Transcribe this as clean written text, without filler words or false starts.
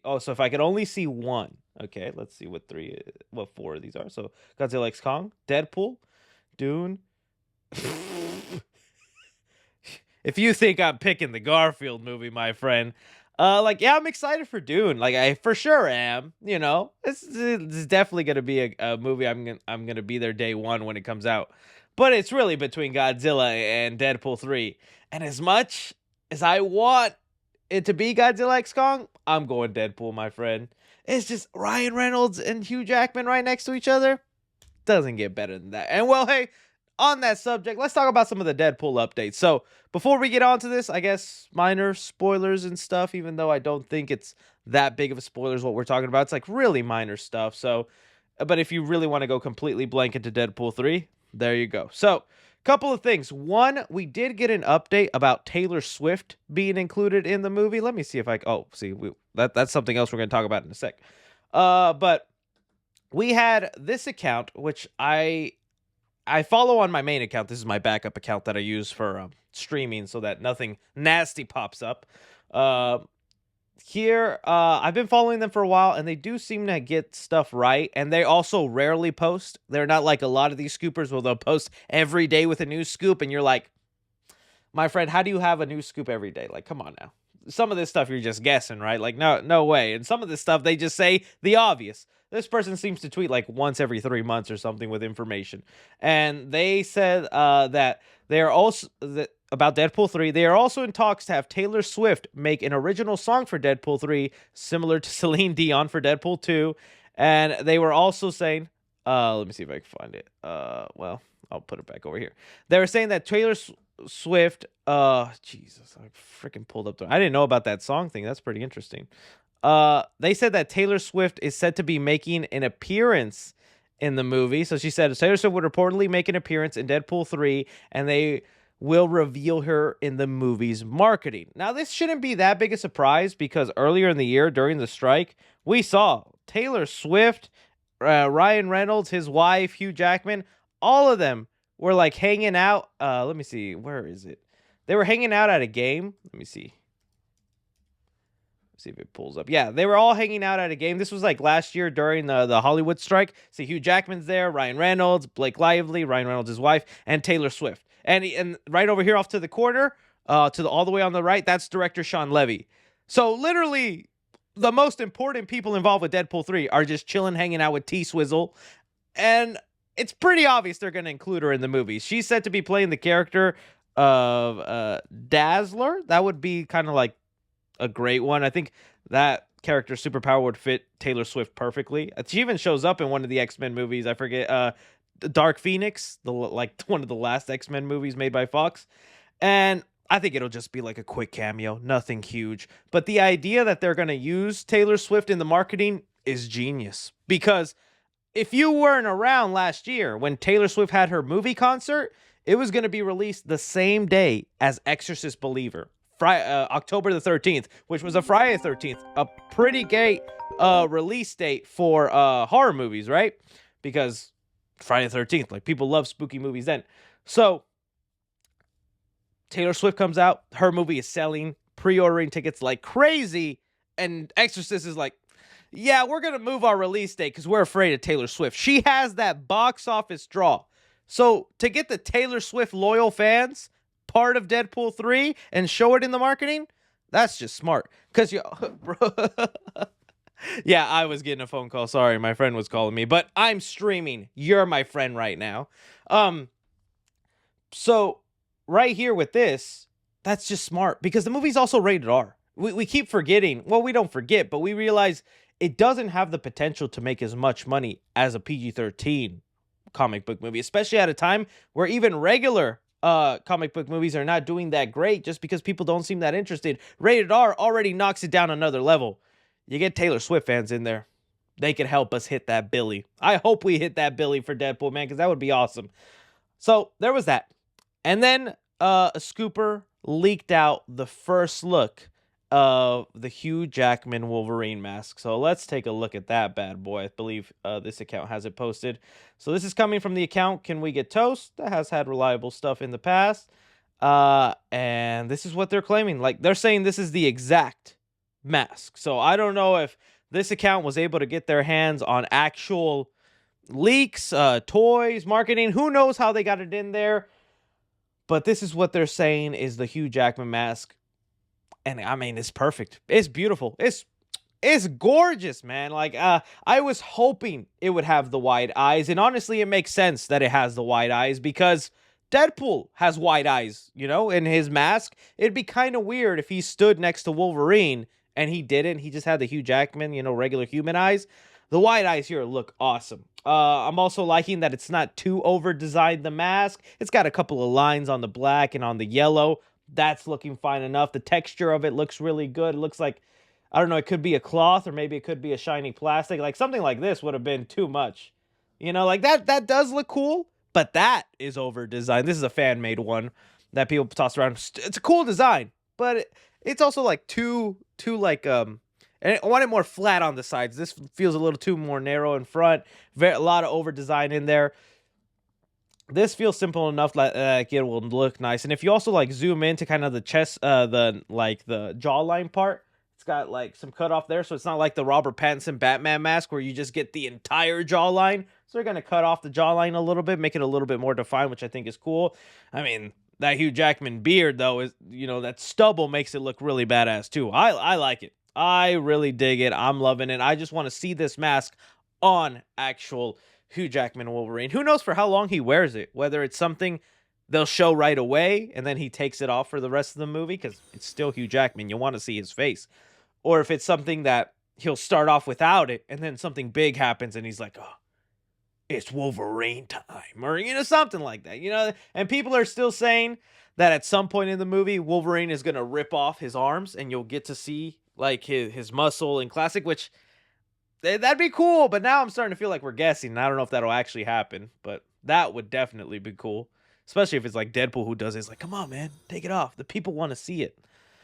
Oh, so if I could only see one. Okay, let's see what four of these are. So Godzilla X Kong, Deadpool, Dune. If you think I'm picking the Garfield movie, my friend, like yeah, I'm excited for Dune. Like I for sure am. You know, it's definitely gonna be a movie. I'm gonna be there day one when it comes out. But it's really between Godzilla and Deadpool 3. And as much as I want it to be Godzilla X Kong, I'm going Deadpool, my friend. It's just Ryan Reynolds and Hugh Jackman right next to each other. Doesn't get better than that. And well, hey, on that subject, let's talk about some of the Deadpool updates. So before we get on to this, I guess minor spoilers and stuff, even though I don't think it's that big of a spoilers what we're talking about. It's like really minor stuff. So, but if you really want to go completely blank into Deadpool 3, there you go. So, couple of things. One, we did get an update about Taylor Swift being included in the movie. Let me see if I see that's something else we're going to talk about in a sec. But we had this account which I follow on my main account. This is my backup account that I use for streaming so that nothing nasty pops up. Uh, I've been following them for a while, and they do seem to get stuff right. And they also rarely post. They're not like a lot of these scoopers where they'll post every day with a new scoop, and you're like, my friend, how do you have a new scoop every day? Like, come on now. Some of this stuff you're just guessing, right? Like, no way. And some of this stuff they just say the obvious. This person seems to tweet like once every 3 months or something with information. And they said that they are also about Deadpool 3. They are also in talks to have Taylor Swift make an original song for Deadpool 3, similar to Celine Dion for Deadpool 2. And they were also saying, let me see if I can find it. Well, I'll put it back over here. They were saying that Taylor Swift, Jesus, I freaking pulled up I didn't know about that song thing. That's pretty interesting. They said that Taylor Swift is said to be making an appearance in the movie. So she said Taylor Swift would reportedly make an appearance in Deadpool 3, and they will reveal her in the movie's marketing. Now, this shouldn't be that big a surprise because earlier in the year during the strike, we saw Taylor Swift, Ryan Reynolds, his wife, Hugh Jackman, all of them were like hanging out. Let me see. Where is it? They were hanging out at a game. Let me see. See if it pulls up. Yeah, they were all hanging out at a game. This was like last year during the Hollywood strike. See, Hugh Jackman's there, Ryan Reynolds, Blake Lively, Ryan Reynolds' wife, and Taylor Swift. And right over here off to the corner, all the way on the right, that's director Sean Levy. So literally, the most important people involved with Deadpool 3 are just chilling, hanging out with T-Swizzle. And it's pretty obvious they're going to include her in the movie. She's said to be playing the character of Dazzler. That would be kind of like a great one. I think that character's superpower would fit Taylor Swift perfectly. She even shows up in one of the X-Men movies. I forget, Dark Phoenix, one of the last X-Men movies made by Fox. And I think it'll just be like a quick cameo, nothing huge. But the idea that they're going to use Taylor Swift in the marketing is genius. Because if you weren't around last year when Taylor Swift had her movie concert, it was going to be released the same day as Exorcist Believer. October the 13th, which was a Friday the 13th, a pretty great release date for horror movies, right? Because Friday the 13th, like people love spooky movies then. So Taylor Swift comes out, her movie is selling, pre-ordering tickets like crazy, and Exorcist is like, yeah, we're going to move our release date because we're afraid of Taylor Swift. She has that box office draw. So to get the Taylor Swift loyal fans part of Deadpool 3 and show it in the marketing, that's just smart. Because, bro, yeah, I was getting a phone call. Sorry, my friend was calling me. But I'm streaming. You're my friend right now. So right here with this, that's just smart. Because the movie's also rated R. We keep forgetting. Well, we don't forget, but we realize it doesn't have the potential to make as much money as a PG-13 comic book movie. Especially at a time where even regular comic book movies are not doing that great just because people don't seem that interested. Rated R already knocks it down another level. You get Taylor Swift fans in there, they could help us hit that Billy. I hope we hit that Billy for Deadpool, man, because that would be awesome. So there was that. And then a scooper leaked out the first look of the Hugh Jackman Wolverine mask. So let's take a look at that bad boy. I believe this account has it posted. So this is coming from the account Can We Get Toast? That has had reliable stuff in the past. And this is what they're claiming. Like, they're saying this is the exact mask. So I don't know if this account was able to get their hands on actual leaks, toys, marketing. Who knows how they got it in there? But this is what they're saying is the Hugh Jackman mask. And I mean, it's perfect. It's beautiful. It's gorgeous, man. Like, I was hoping it would have the wide eyes, and honestly, it makes sense that it has the wide eyes because Deadpool has wide eyes, in his mask. It'd be kind of weird if he stood next to Wolverine and he didn't. He just had the Hugh Jackman, regular human eyes. The wide eyes here look awesome. I'm also liking that it's not too over designed, the mask. It's got a couple of lines on the black and on the yellow. That's looking fine enough. The texture of it looks really good. It looks like, I don't know, it could be a cloth or maybe it could be a shiny plastic. Like something like this would have been too much. Like that does look cool, but that is over designed. This is a fan made one that people toss around. It's a cool design, but it's also like too like and I want it more flat on the sides. This feels a little too more narrow in front. A lot of over design in there. This feels simple enough like it will look nice. And if you also like zoom into kind of the chest, the jawline part, it's got like some cut off there. So it's not like the Robert Pattinson Batman mask where you just get the entire jawline. So they're going to cut off the jawline a little bit, make it a little bit more defined, which I think is cool. I mean, that Hugh Jackman beard though is, that stubble makes it look really badass too. I like it. I really dig it. I'm loving it. I just want to see this mask on actual Hugh Jackman Wolverine. Who knows for how long he wears it? Whether it's something they'll show right away and then he takes it off for the rest of the movie because it's still Hugh Jackman. You want to see his face. Or if it's something that he'll start off without it and then something big happens and he's like, oh, it's Wolverine time. Or, something like that. And people are still saying that at some point in the movie, Wolverine is going to rip off his arms and you'll get to see like his muscle in classic, which that'd be cool, but now I'm starting to feel like we're guessing. And I don't know if that'll actually happen, but that would definitely be cool. Especially if it's like Deadpool who does it. It's like, come on, man, take it off. The people want to see it.